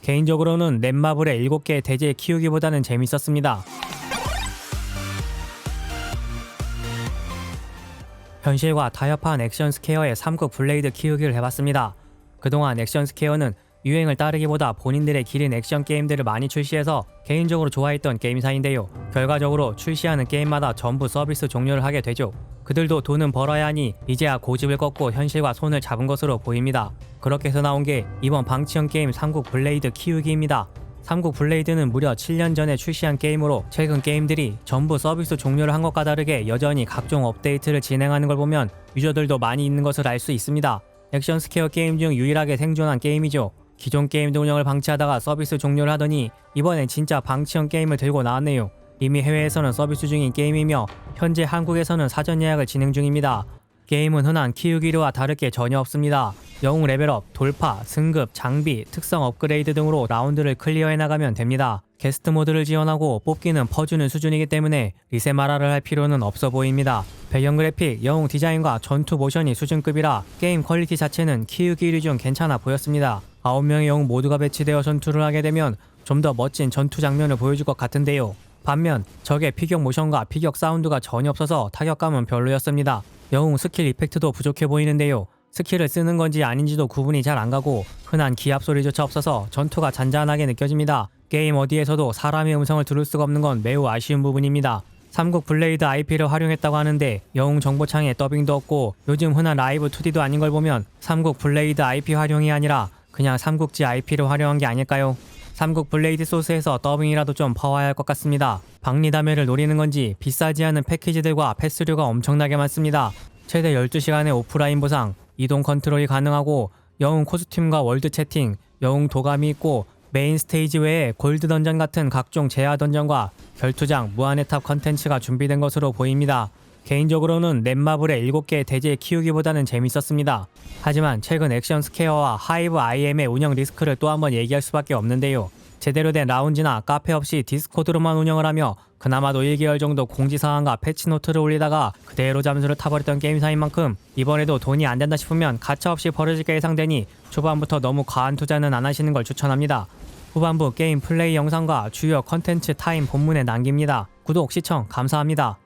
개인적으로는 넷마블의 7개의 대제 키우기보다는 재밌었습니다. 현실과 타협한 액션 스퀘어의 3국 블레이드 키우기를 해봤습니다. 그동안 액션 스퀘어는 유행을 따르기보다 본인들의 기린 액션 게임들을 많이 출시해서 개인적으로 좋아했던 게임사인데요. 결과적으로 출시하는 게임마다 전부 서비스 종료를 하게 되죠. 그들도 돈은 벌어야 하니 이제야 고집을 꺾고 현실과 손을 잡은 것으로 보입니다. 그렇게 해서 나온 게 이번 방치형 게임 3국 블레이드 키우기입니다. 3국 블레이드는 무려 7년 전에 출시한 게임으로 최근 게임들이 전부 서비스 종료를 한 것과 다르게 여전히 각종 업데이트를 진행하는 걸 보면 유저들도 많이 있는 것을 알 수 있습니다. 액션 스퀘어 게임 중 유일하게 생존한 게임이죠. 기존 게임들 운영을 방치하다가 서비스 종료를 하더니 이번엔 진짜 방치형 게임을 들고 나왔네요. 이미 해외에서는 서비스 중인 게임이며 현재 한국에서는 사전 예약을 진행 중입니다. 게임은 흔한 키우기류와 다를 게 전혀 없습니다. 영웅 레벨업, 돌파, 승급, 장비, 특성 업그레이드 등으로 라운드를 클리어해 나가면 됩니다. 게스트 모드를 지원하고 뽑기는 퍼주는 수준이기 때문에 리세마라를 할 필요는 없어 보입니다. 배경 그래픽, 영웅 디자인과 전투 모션이 수준급이라 게임 퀄리티 자체는 키우기류 중 괜찮아 보였습니다. 9명의 영웅 모두가 배치되어 전투를 하게 되면 좀 더 멋진 전투 장면을 보여줄 것 같은데요. 반면 적의 피격 모션과 피격 사운드가 전혀 없어서 타격감은 별로였습니다. 영웅 스킬 이펙트도 부족해 보이는데요. 스킬을 쓰는 건지 아닌지도 구분이 잘 안 가고 흔한 기합 소리조차 없어서 전투가 잔잔하게 느껴집니다. 게임 어디에서도 사람의 음성을 들을 수가 없는 건 매우 아쉬운 부분입니다. 3국 블레이드 IP를 활용했다고 하는데 영웅 정보창에 더빙도 없고 요즘 흔한 라이브 2D도 아닌 걸 보면 3국 블레이드 IP 활용이 아니라 그냥 삼국지 IP를 활용한 게 아닐까요? 3국 블레이드 소스에서 더빙이라도 좀 퍼와야 할 것 같습니다. 박리담회를 노리는 건지 비싸지 않은 패키지들과 패스료가 엄청나게 많습니다. 최대 12시간의 오프라인 보상, 이동 컨트롤이 가능하고 영웅 코스튬과 월드 채팅, 영웅 도감이 있고 메인 스테이지 외에 골드 던전 같은 각종 제야 던전과 결투장, 무한의 탑 컨텐츠가 준비된 것으로 보입니다. 개인적으로는 넷마블의 7개의 대제 키우기보다는 재밌었습니다. 하지만 최근 액션 스퀘어와 하이브 IM의 운영 리스크를 또 한번 얘기할 수밖에 없는데요. 제대로 된 라운지나 카페 없이 디스코드로만 운영을 하며 그나마도 1개월 정도 공지사항과 패치노트를 올리다가 그대로 잠수를 타버렸던 게임사인 만큼 이번에도 돈이 안 된다 싶으면 가차없이 벌어질 게 예상되니 초반부터 너무 과한 투자는 안 하시는 걸 추천합니다. 후반부 게임 플레이 영상과 주요 컨텐츠 타임 본문에 남깁니다. 구독, 시청 감사합니다.